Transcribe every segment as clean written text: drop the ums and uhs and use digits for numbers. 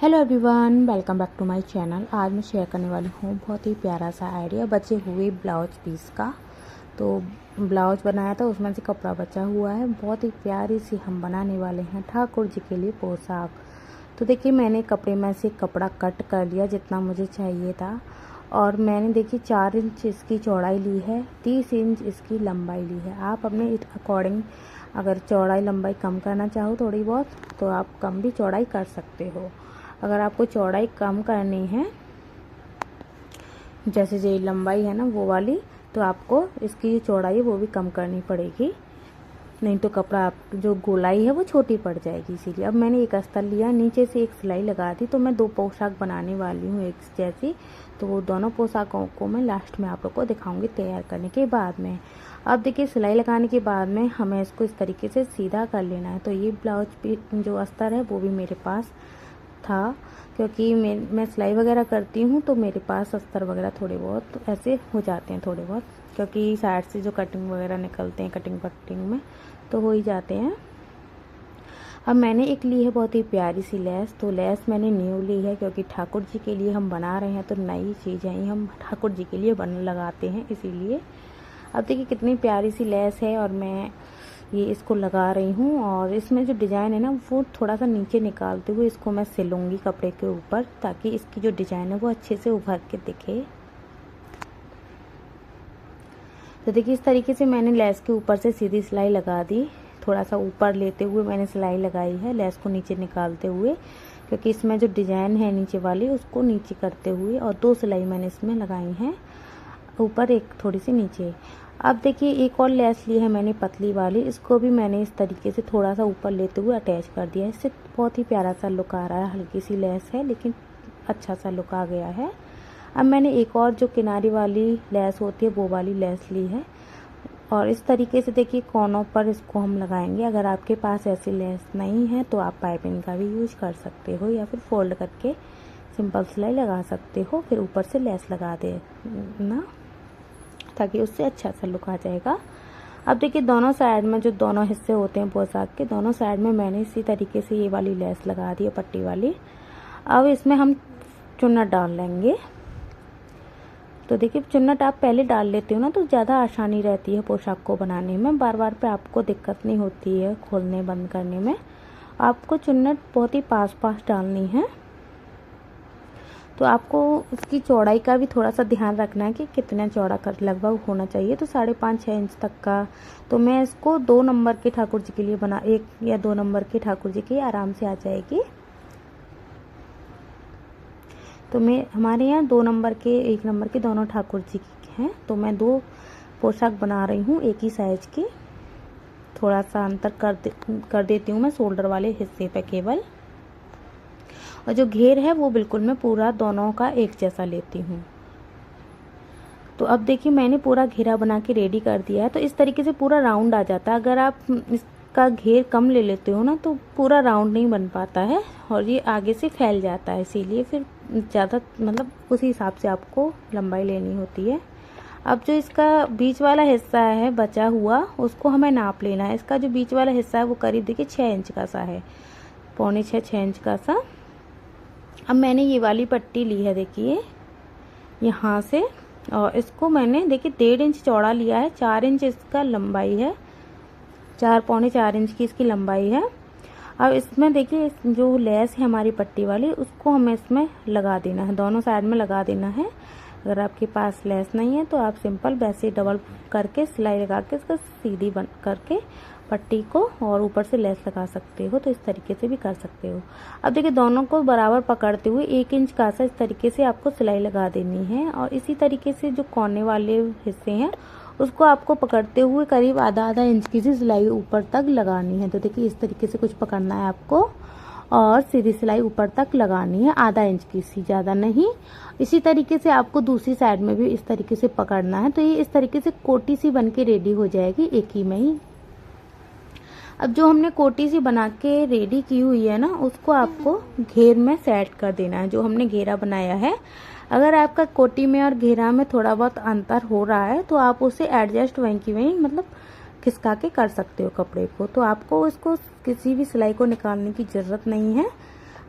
Hello everyone, welcome back to my channel. आज मैं share करने वाली हूँ बहुत ही प्यारा सा आइडिया बचे हुए ब्लाउज पीस का। तो ब्लाउज बनाया था, उसमें से कपड़ा बचा हुआ है। बहुत ही प्यारी सी हम बनाने वाले हैं ठाकुर जी के लिए पोशाक। तो देखिए, मैंने कपड़े में से कपड़ा कट कर लिया जितना मुझे चाहिए था। और मैंने देखिए 4 इंच इसकी चौड़ाई ली है, 30 इंच इसकी लंबाई ली है। आप अपने अकॉर्डिंग अगर चौड़ाई लंबाई कम करना चाहो थोड़ी बहुत, तो आप कम भी चौड़ाई कर सकते हो। अगर आपको चौड़ाई कम करनी है, जैसे जो लंबाई है ना वो वाली, तो आपको इसकी चौड़ाई वो भी कम करनी पड़ेगी, नहीं तो कपड़ा आप जो गोलाई है वो छोटी पड़ जाएगी। इसीलिए अब मैंने एक अस्तर लिया, नीचे से एक सिलाई लगा दी। तो मैं 2 पोशाक बनाने वाली हूँ एक जैसी। तो वो दोनों पोशाकों को मैं लास्ट में आप लोग को दिखाऊंगी तैयार करने के बाद में। अब देखिए, सिलाई लगाने के बाद में हमें इसको इस तरीके से सीधा कर लेना है। तो ये ब्लाउज पे जो अस्तर है वो भी मेरे पास था, क्योंकि मैं सिलाई वगैरह करती हूँ तो मेरे पास अस्तर वगैरह थोड़े बहुत ऐसे हो जाते हैं थोड़े बहुत, क्योंकि साइड से जो कटिंग वगैरह निकलते हैं कटिंग में तो हो ही जाते हैं। अब मैंने एक ली है बहुत ही प्यारी सी लेस। तो लेस मैंने न्यू ली है, क्योंकि ठाकुर जी के लिए हम बना रहे हैं तो नई चीज़ है, हम ठाकुर जी के लिए लगाते हैं इसीलिए। अब देखिए कितनी प्यारी सी लेस है, और मैं ये इसको लगा रही हूँ। और इसमें जो डिज़ाइन है ना वो थोड़ा सा नीचे निकालते हुए इसको मैं सिलूंगी कपड़े के ऊपर, ताकि इसकी जो डिज़ाइन है वो अच्छे से उभर के दिखे। तो देखिए, इस तरीके से मैंने लेस के ऊपर से सीधी सिलाई लगा दी। थोड़ा सा ऊपर लेते हुए मैंने सिलाई लगाई है, लेस को नीचे निकालते हुए, क्योंकि इसमें जो डिज़ाइन है नीचे वाली उसको नीचे करते हुए। और 2 सिलाई मैंने इसमें लगाई हैं, ऊपर एक थोड़ी सी नीचे। अब देखिए, एक और लेस ली है मैंने पतली वाली, इसको भी मैंने इस तरीके से थोड़ा सा ऊपर लेते हुए अटैच कर दिया है। इससे बहुत ही प्यारा सा लुक आ रहा है। हल्की सी लेस है लेकिन अच्छा सा लुक आ गया है। अब मैंने एक और जो किनारी वाली लेस होती है वो वाली लेस ली है, और इस तरीके से देखिए कोनों पर इसको हम लगाएंगे। अगर आपके पास ऐसी लेस नहीं है तो आप पाइपिंग का भी यूज कर सकते हो, या फिर फोल्ड करके सिंपल सिलाई लगा सकते हो, फिर ऊपर से लेस लगा देना, ताकि उससे अच्छा सा लुक आ जाएगा। अब देखिए, दोनों साइड में जो दोनों हिस्से होते हैं पोशाक के, दोनों साइड में मैंने इसी तरीके से ये वाली लेस लगा दी है पट्टी वाली। अब इसमें हम चुन्नट डाल लेंगे। तो देखिए, चुन्नट आप पहले डाल लेते हो ना तो ज़्यादा आसानी रहती है पोशाक को बनाने में, बार बार पे आपको दिक्कत नहीं होती है खोलने बंद करने में। आपको चुन्नट बहुत ही पास पास डालनी है। तो आपको इसकी चौड़ाई का भी थोड़ा सा ध्यान रखना है कि कितना चौड़ा कर लगभग होना चाहिए। तो 5.5-6 इंच तक का। तो मैं इसको 2 नंबर के ठाकुर जी के लिए 1 या 2 नंबर के ठाकुर जी के आराम से आ जाएगी। तो मैं हमारे यहाँ 2 नंबर के 1 नंबर के दोनों ठाकुर जी के हैं। तो मैं 2 पोशाक बना रही हूँ एक ही साइज की। थोड़ा सा अंतर कर देती हूँ मैं शोल्डर वाले हिस्से पे केवल, और जो घेर है वो बिल्कुल मैं पूरा दोनों का एक जैसा लेती हूँ। तो अब देखिए, मैंने पूरा घेरा बना के रेडी कर दिया है। तो इस तरीके से पूरा राउंड आ जाता है। अगर आप इसका घेर कम ले लेते हो ना तो पूरा राउंड नहीं बन पाता है, और ये आगे से फैल जाता है। इसीलिए फिर ज़्यादा मतलब उसी हिसाब से आपको लंबाई लेनी होती है। अब जो इसका बीच वाला हिस्सा है बचा हुआ, उसको हमें नाप लेना है। इसका जो बीच वाला हिस्सा है वो करीब देखिए 6 इंच का सा है, 6.25-6 इंच का सा। अब मैंने ये वाली पट्टी ली है देखिए यहाँ से, और इसको मैंने देखिए 1.5 इंच चौड़ा लिया है, 4 इंच इसका लंबाई है, 4-4.25 इंच की इसकी लंबाई है। अब इसमें देखिए जो लेस है हमारी पट्टी वाली, उसको हमें इसमें लगा देना है, दोनों साइड में लगा देना है। अगर आपके पास लेस नहीं है तो आप सिंपल वैसे डबल करके सिलाई लगा के इसका सीधी बन करके पट्टी को और ऊपर से लेस लगा सकते हो। तो इस तरीके से भी कर सकते हो। अब देखिए, दोनों को बराबर पकड़ते हुए 1 इंच का सा इस तरीके से आपको सिलाई लगा देनी है। और इसी तरीके से जो कोने वाले हिस्से हैं उसको आपको पकड़ते हुए करीब आधा इंच की सी सिलाई ऊपर तक लगानी है। तो देखिए, इस तरीके से कुछ पकड़ना है आपको, और सीधी सिलाई ऊपर तक लगानी है आधा इंच की सी, ज़्यादा नहीं। इसी तरीके से आपको दूसरी साइड में भी इस तरीके से पकड़ना है। तो ये इस तरीके से कोटी सी बन के रेडी हो जाएगी एक ही में ही। अब जो हमने कोटी सी बना के रेडी की हुई है ना, उसको आपको घेर में सेट कर देना है, जो हमने घेरा बनाया है। अगर आपका कोटी में और घेरा में थोड़ा बहुत अंतर हो रहा है तो आप उसे एडजस्ट वहीं की वहीं मतलब खिसका के कर सकते हो कपड़े को। तो आपको इसको किसी भी सिलाई को निकालने की ज़रूरत नहीं है।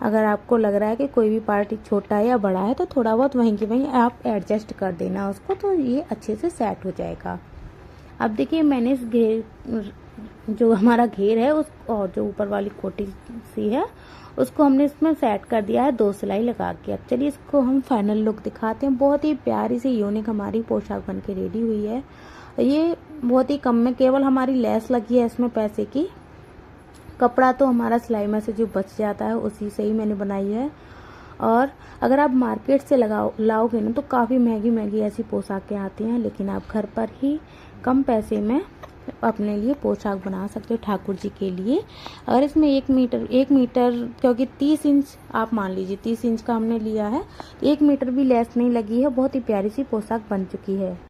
अगर आपको लग रहा है कि कोई भी पार्ट छोटा है या बड़ा है तो थोड़ा बहुत वहीं के वहीं आप एडजस्ट कर देना उसको, तो ये अच्छे से सेट हो जाएगा। अब देखिए मैंने इस घेर, जो हमारा घेर है उस और जो ऊपर वाली कोटी सी है उसको हमने इसमें सेट कर दिया है 2 सिलाई लगा के। अब चलिए इसको हम फाइनल लुक दिखाते हैं। बहुत ही प्यारी सी यूनिक हमारी पोशाक बन के रेडी हुई है। ये बहुत ही कम में, केवल हमारी लेस लगी है इसमें पैसे की। कपड़ा तो हमारा सिलाई में से जो बच जाता है उसी से ही मैंने बनाई है। और अगर आप मार्केट से लाओगे ना तो काफ़ी महंगी महंगी ऐसी पोशाकें आती हैं, लेकिन आप घर पर ही कम पैसे में अपने लिए पोशाक बना सकते हो ठाकुर जी के लिए। अगर इसमें 1 मीटर क्योंकि 30 इंच आप मान लीजिए 30 इंच का हमने लिया है, 1 मीटर भी लेस नहीं लगी है। बहुत ही प्यारी सी पोशाक बन चुकी है।